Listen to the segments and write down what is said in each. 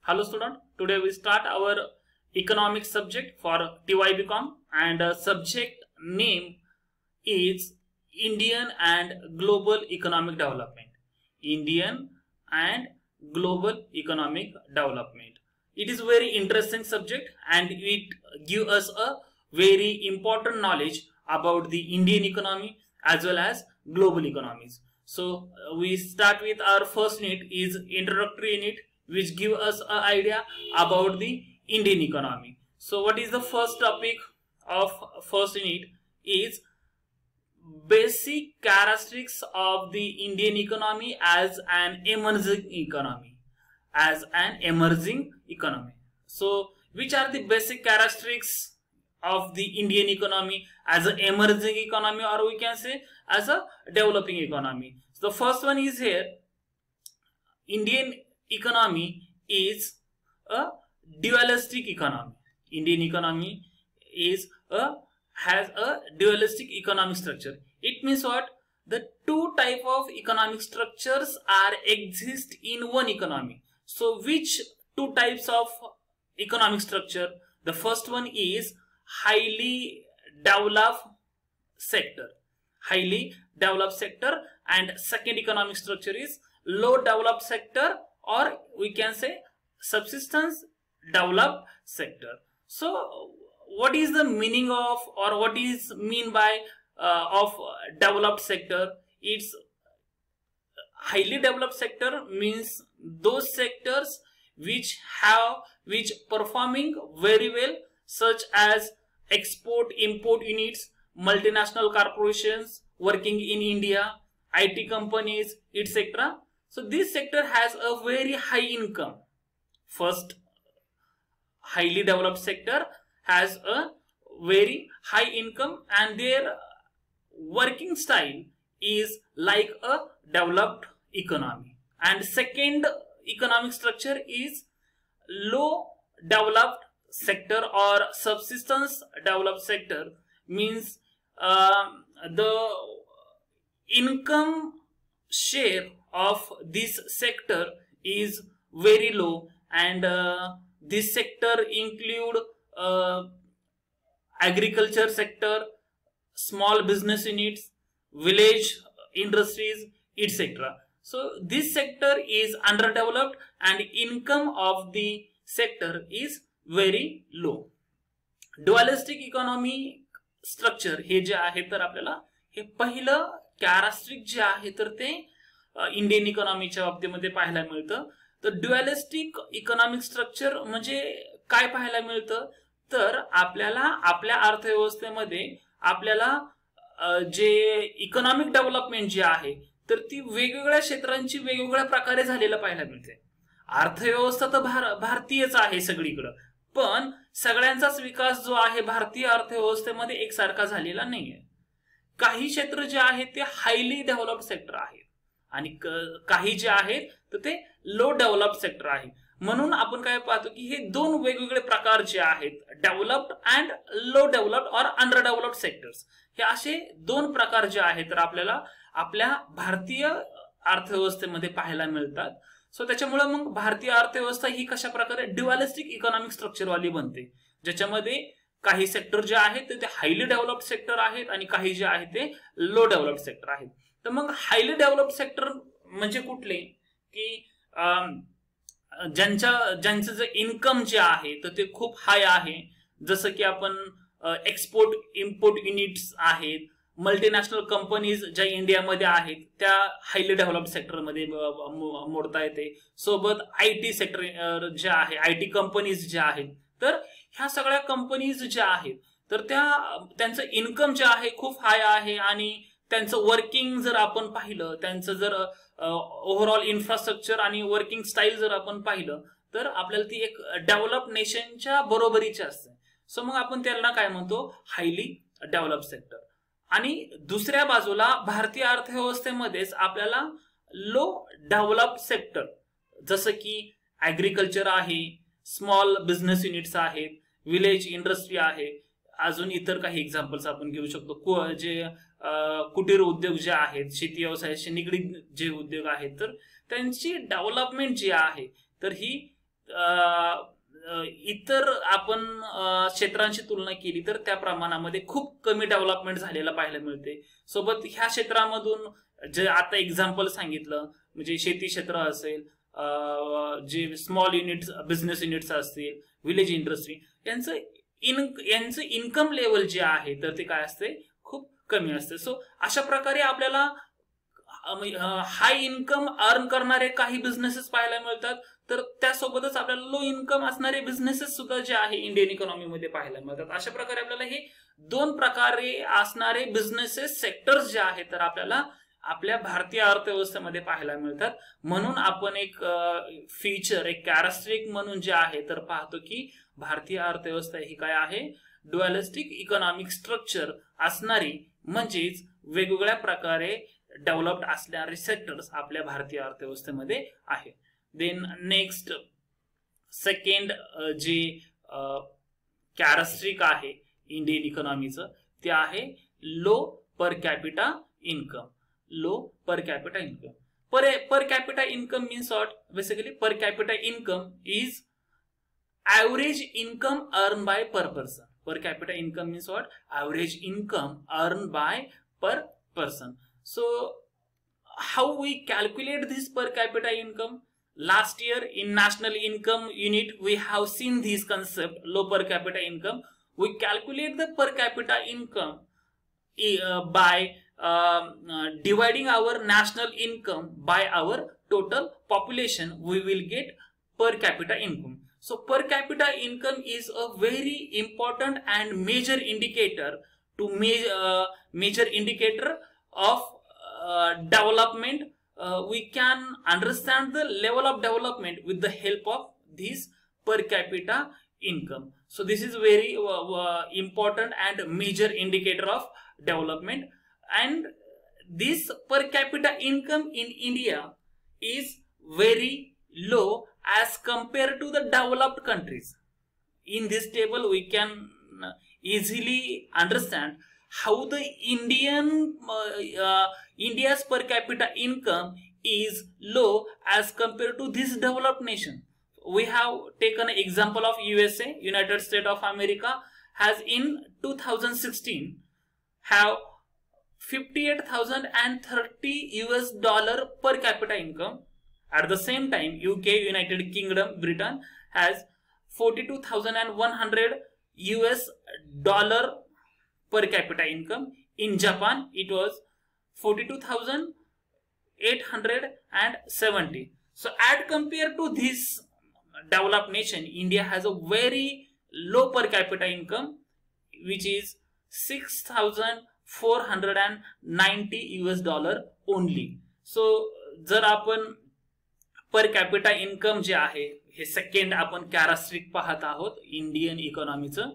Hello student, today we start our economics subject for TYBCom and subject name is Indian and Global Economic Development. Indian and Global Economic Development. It is very interesting subject and it gives us a very important knowledge about the Indian economy as well as global economies. So we start with our first unit is introductory unit, which give us an idea about the Indian economy. So what is the first topic of first unit is basic characteristics of the Indian economy as an emerging economy. So which are the basic characteristics of the Indian economy as an emerging economy, or we can say as a developing economy? So the first one is here, Indian economy is a dualistic economy. Indian economy has a dualistic economic structure. It means what? The two type of economic structures are exist in one economy. So which two types of economic structure? The first one is highly developed sector. And second economic structure is low developed sector, or we can say subsistence developed sector. So what is the meaning of, or what is mean by of developed sector? It's highly developed sector means those sectors which performing very well, such as export import units, multinational corporations working in India, IT companies, etc. So this sector has a very high income. First, highly developed sector has a very high income and their working style is like a developed economy. And second economic structure is low developed sector or subsistence developed sector, means the income share of this sector is very low, and this sector include agriculture sector, small business units, village industries, etc. So this sector is underdeveloped and income of the sector is very low. Dualistic economy structure हे जे आहे तर आपल्याला हे पहिलं characteristic जे आहे तर ते इंडियन इकॉनॉमीच्या बाबतीमध्ये पाहायला मिळतं. तर ड्युअलिस्टिक इकॉनॉमिक स्ट्रक्चर म्हणजे काय पाहायला मिळतं, तर आपल्याला आपल्या अर्थव्यवस्थेमध्ये आपल्याला जे इकॉनॉमिक डेव्हलपमेंट जे आहे तर ती वेगवेगळ्या क्षेत्रांची वेगवेगळ्या प्रकारे झालेलं पाहायला मिळते. अर्थव्यवस्था तर भारतीयच आहे सगळीकडे, पण सगळ्यांचाच विकास जो आहे भारतीय अर्थव्यवस्थेमध्ये एकसारखा झालेला नाहीये. काही क्षेत्र जे आहेत ते हायली डेव्हलप्ड सेक्टर आहेत आणि काही जे आहेत तर ते लो डेव्हलप्ड सेक्टर आहे. म्हणून आपण काय पाहतो की हे दोन वेगवेगळे प्रकार जे आहेत, डेव्हलप्ड अँड लो डेव्हलप्ड और अंडर डेव्हलप्ड सेक्टर्स, हे असे दोन प्रकार जे आहेत तर आपल्याला आपल्या भारतीय अर्थव्यवस्थेमध्ये पाहायला मिळतात. सो त्याच्यामुळे मग भारतीय अर्थव्यवस्था ही कशा प्रकारे ड्युअलिस्टिक इकॉनॉमिक स्ट्रक्चर वाली बनते, ज्याच्यामध्ये काही सेक्टर जे आहेत ते हायली डेव्हलप्ड सेक्टर आहेत आणि काही जे आहेत ते लो डेव्हलप्ड सेक्टर आहेत. तर मग हायली डेव्हलप्ड सेक्टर म्हणजे कुठले, की ज्यांचं जे इन्कम जे आहे तर ते खूप हाय आहे, जसं की आपण एक्सपोर्ट इम्पोर्ट युनिट्स आहेत, मल्टीनॅशनल कंपनीज ज्या इंडियामध्ये आहेत त्या हायली डेव्हलप्ड सेक्टरमध्ये मोडता येते. सोबत IT सेक्टर जे आहे, IT कंपनीज ज्या आहेत तर ह्या सगळ्या कंपनीज ज्या आहेत तर त्यांचं इन्कम जे आहे खूप हाय आहे आणि त्यांचं वर्किंग जर आपण पाहिलं, त्यांचं जर ओव्हरऑल इन्फ्रास्ट्रक्चर आणि वर्किंग स्टाईल जर आपण पाहिलं तर आपल्याला ती एक डेव्हलप्ड नेशनच्या बरोबरीची असते. सो मग आपण त्यांना काय म्हणतो, हायली डेव्हलप्ड सेक्टर. आणि दुसऱ्या बाजूला भारतीय अर्थव्यवस्थेमध्येच आपल्याला लो डेव्हलप्ड सेक्टर जसं की ऍग्रिकल्चर आहे, स्मॉल बिझनेस युनिट्स आहेत, विलेज इंडस्ट्री आहे, अजून इतर काही एक्झाम्पल्स आपण घेऊ शकतो. जे कुटीर उद्योग जे आहेत, शेती व्यवसायाशी निगडीत जे उद्योग आहेत तर त्यांची डेव्हलपमेंट जी आहे तर ही इतर आपण क्षेत्रांची तुलना केली तर त्या प्रमाणामध्ये खूप कमी डेव्हलपमेंट झालेला पाहायला मिळते. सोबत ह्या क्षेत्रामधून जे आता एक्झाम्पल सांगितलं म्हणजे शेती क्षेत्र असेल, जे स्मॉल युनिट्स बिझनेस युनिट्स असतील, विलेज इंडस्ट्री, यांचं इन्कम लेवल जे आहे तर ते काय असते, खूप कमी असते. सो अशा प्रकारे आपल्याला हाय इन्कम अर्न करणारे काही बिझनेसेस पाहायला मिळतात, तर त्यासोबतच आपल्याला लो इन्कम असणारे बिझनेसेस सुद्धा जे आहे इंडियन इकॉनॉमीमध्ये पाहायला मिळतात. अशा प्रकारे आपल्याला हे दोन प्रकारे असणारे बिझनेसेस सेक्टर्स जे आहेत तर आपल्याला आपल्या भारतीय अर्थव्यवस्थेमध्ये पाहायला मिळतात. म्हणून आपण एक फीचर, एक कॅरेक्टरिस्टिक म्हणून जे आहे तर पाहतो की भारतीय अर्थव्यवस्था ही काय आहे, ड्युअलिस्टिक इकॉनॉमिक स्ट्रक्चर असणारी, म्हणजेच वेगवेगळ्या प्रकारे डेव्हलप्ड असणारे सेक्टर्स आपल्या भारतीय अर्थव्यवस्थेमध्ये आहे. देन नेक्स्ट सेकंड जे कॅरेक्टरिस्टिक आहे इंडियन इकॉनॉमीचं ते आहे low per capita income. Low per capita income. Per capita income means what? Basically, per capita income is average income earned by per person. Per capita income means what? Average income earned by per person. So, how we calculate this per capita income? Last year in National Income Unit, we have seen this concept, low per capita income. We calculate the per capita income by dividing our national income by our total population. We will get per capita income. So per capita income is a very important and major indicator to major indicator of development. We can understand the level of development with the help of this per capita income. So this is very important and major indicator of development. And this per capita income in India is very low as compared to the developed countries. In this table we can easily understand how the India's per capita income is low as compared to this developed nation. We have taken an example of USA, United States of America, has in 2016 have $58,030 per capita income. At the same time, UK, United Kingdom, Britain has $42,100 per capita income. In Japan, it was 42,870. So, as compared to this developed nation, India has a very low per capita income, which is $6,490 only. So जर आपण पर capita income जे आहे हे second आपण characteristic पाहत आहोत Indian इकॉनॉमीचं.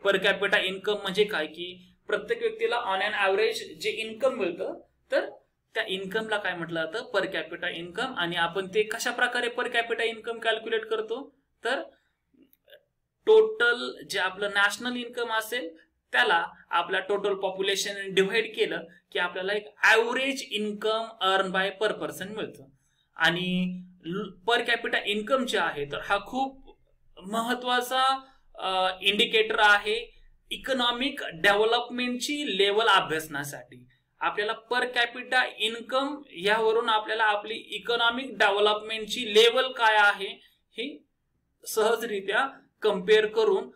पर capita income म्हणजे काय की प्रत्येक व्यक्तीला ऑन अन ॲव्हरेज जे इन्कम मिळतं तर त्या इन्कमला काय म्हटलं जातं, पर कॅपिटा इन्कम. आणि आपण ते कशा प्रकारे पर कॅपिटा इन्कम कॅल्क्युलेट करतो तर टोटल जे आपलं नॅशनल इन्कम असेल त्याला आपल्या टोटल पॉप्युलेशन डिव्हाइड केलं की आपल्याला एक average income earn by per person मिळतं. आणि पर कॅपिटा इन्कम जे आहे तर हा खूप महत्वाचा इंडिकेटर आहे इकॉनॉमिक डेव्हलपमेंटची लेवल अभ्यासण्यासाठी. आपल्याला पर कॅपिटा इन्कम यावरून आपल्याला आपली इकॉनॉमिक डेव्हलपमेंटची लेवल काय आहे हे सहजरित्या कम्पेअर करून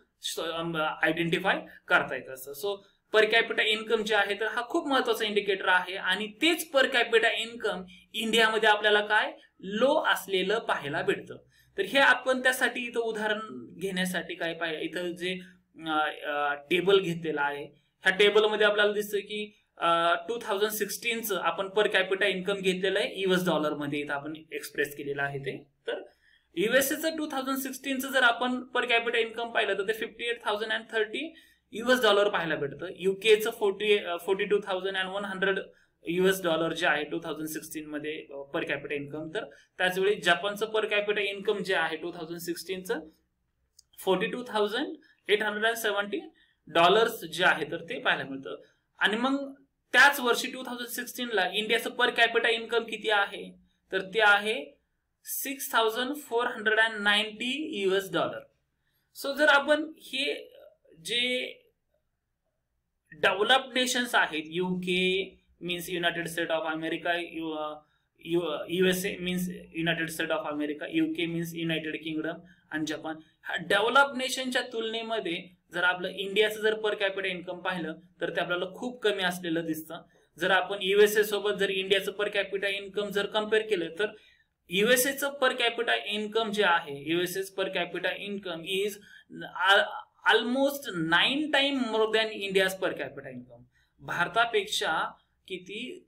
आयडेंटिफाय करता येत असतं. सो पर कॅपिटा इन्कम जे आहे तर हा खूप महत्वाचा इंडिकेटर आहे. आणि तेच पर कॅपिटा इन्कम इंडियामध्ये आपल्याला काय लो असलेलं पाहायला भेटतं. तर हे आपण त्यासाठी इथं उदाहरण घेण्यासाठी काय पाहिजे, इथं जे टेबल घेतलेलं आहे ह्या टेबलमध्ये आपल्याला दिसतं की 2016चं आपण पर कॅपिटा इन्कम घेतलेलं आहे US डॉलरमध्ये इथं आपण एक्सप्रेस केलेलं आहे ते. तर युएसएचं 2016चं जर आपण पर कॅपिटा इन्कम पाहिलं तर ते $58,030 पाहायला भेटतं. युकेचं 42,100 $, जे आहे 2016 मध्ये पर कॅपिटा इन्कम. तर त्याचवेळी जपानचं पर कॅपिटा इन्कम जे आहे 2016चं $42,870 जे आहे तर ते पाहायला मिळतं. आणि मग त्याच वर्षी 2016ला इंडियाचं पर कॅपिटा इन्कम किती आहे तर ते आहे $6,490. सो जर आपण हे जे डेव्हलप्ड नेशन्स आहेत, UK means United state of America, USA means United state of America, UK means United kingdom आणि जपान, ह्या डेव्हलप्ड नेशनच्या तुलनेमध्ये जर आपलं इंडियाचं जर पर कॅपिटा इन्कम पाहिलं तर ते आपल्याला खूप कमी असलेलं दिसतं. जर आपण USA सोबत जर इंडियाचं पर कॅपिटा इन्कम जर कम्पेअर केलं तर USAचं पर कॅपिटा इन्कम जे आहे, USAचं per capita income is almost 9 time more than India's per capita income. भारतापेक्षा किती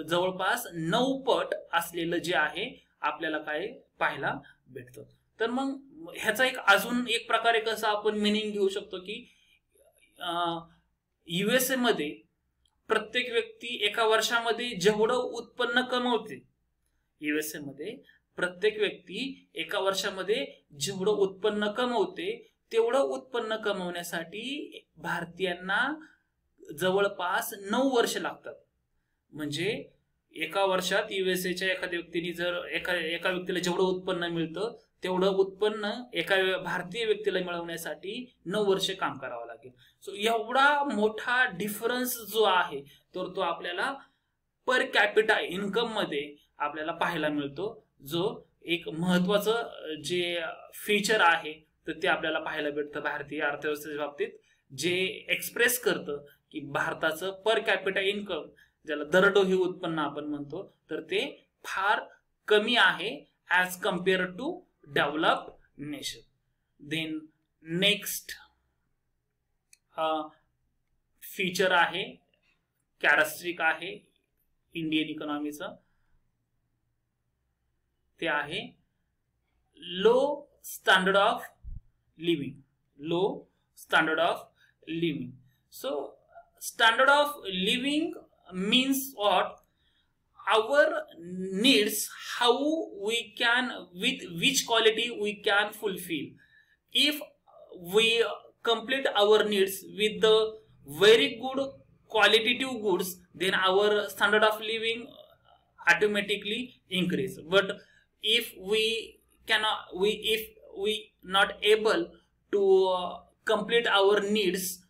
जवळपास 9 पट असलेलं जे आहे आपल्याला काय पाहायला भेटतं. तर मग ह्याचा अजून एक प्रकारे कसं आपण मिनिंग घेऊ शकतो की USA मध्ये प्रत्येक व्यक्ती एका वर्षामध्ये जेवढं उत्पन्न कमवते, USA मध्ये प्रत्येक व्यक्ती एका वर्षामध्ये जेवढं उत्पन्न कमवते तेवढं उत्पन्न कमवण्यासाठी भारतीयांना जवळपास 9 वर्ष लागतात. म्हणजे एका वर्षात USAच्या एखाद्या व्यक्तीने जर एका व्यक्तीला जेवढं उत्पन्न मिळतं तेवढं उत्पन्न एका भारतीय व्यक्तीला मिळवण्यासाठी 9 वर्ष काम करावं लागेल. सो एवढा मोठा डिफरन्स जो आहे तर तो आपल्याला पर कॅपिटा इन्कम मध्ये आपल्याला पाहायला मिळतो, जो एक महत्वाचं जे फीचर आहे तर ते आपल्याला पाहायला भेटतं भारतीय अर्थव्यवस्थेच्या बाबतीत, जे एक्सप्रेस करतं की भारताचं पर कॅपिटा इन्कम, ज्याला दरडोई उत्पन्न आपण म्हणतो, तर ते फार कमी आहे as compared to developed nation. Then next feature आहे, कॅरेक्टरिस्टिक आहे इंडियन इकॉनॉमीचं, ते आहे low standard of living. Low standard of living. So standard of living means what? Our needs, how we can, with which quality we can fulfill. If we complete our needs with the very good qualitative goods, then our standard of living automatically increase. But if we cannot, if we not able to complete our needs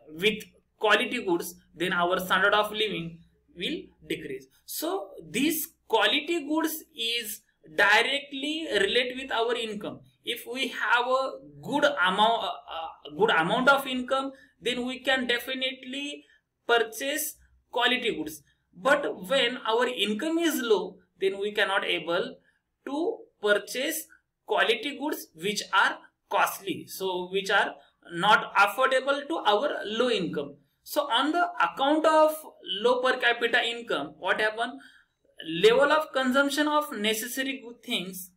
with quality goods, then our standard of living will decrease. So these quality goods is directly related with our income. If we have a good amount of income, then we can definitely purchase quality goods. But when our income is low, then we cannot able to purchase quality goods which are costly, so which are not affordable to our low income. So on the account of low per capita income, what happened? Level of consumption of necessary good things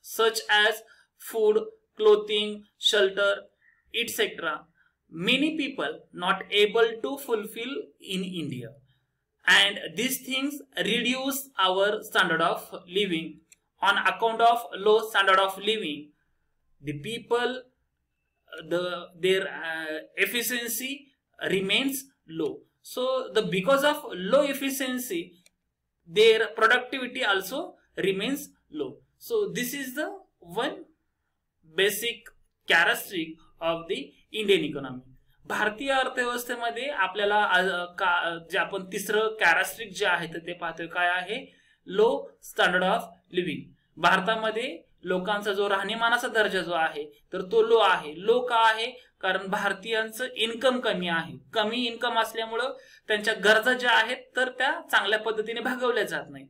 such as food, clothing, shelter, etc. Many people not able to fulfill in India, and these things reduce our standard of living. On account of low standard of living, the people, their efficiency remains low. So because of low efficiency, their productivity also remains low. So this is the one basic characteristic of the Indian economy. भारतीय अर्थव्यवस्थेमध्ये आपल्याला जे आपण तिसरं characteristic जे आहे तर ते पाहतोय, काय आहे? Low standard of living. भारतामध्ये लोकांचा जो राहणीमानाचा दर्जा जो आहे तर तो लो आहे. लो का आहे? कारण भारतीयांचं इन्कम कमी आहे. कमी इन्कम असल्यामुळं त्यांच्या गरजा ज्या आहेत तर त्या चांगल्या पद्धतीने भागवल्या जात नाही.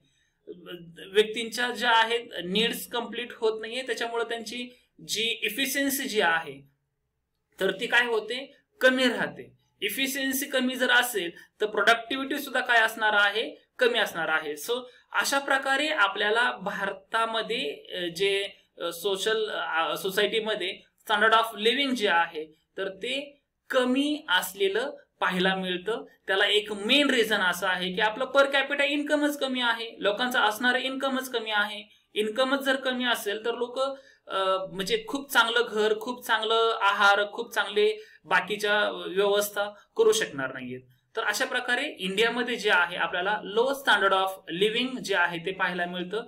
व्यक्तींच्या ज्या आहेत नीड्स कंप्लीट होत नाहीये, त्याच्यामुळे त्यांची जी इफिशियन्सी जी आहे तर ती काय होते? कमी राहते. इफिशियन्सी कमी जर असेल तर प्रोडक्टिव्हिटी सुद्धा काय असणार आहे? कमी असणार आहे. सो अशा प्रकारे आपल्याला भारतामध्ये जे सोसायटीमध्ये स्टँडर्ड ऑफ लिव्हिंग जे आहे तर ते कमी असलेलं पाहायला मिळतं. त्याला एक मेन रिझन असं आहे की आपलं पर कॅपिटा इन्कमच कमी आहे. लोकांचं असणारं इन्कमच कमी आहे. इन्कमच जर कमी असेल तर लोक म्हणजे खूप चांगलं घर, खूप चांगलं आहार, खूप चांगले बाकीच्या व्यवस्था करू शकणार नाहीयेत. तर अशा प्रकारे इंडियामध्ये जे आहे आपल्याला लो स्टँडर्ड ऑफ लिव्हिंग जे आहे ते पाहायला मिळतं.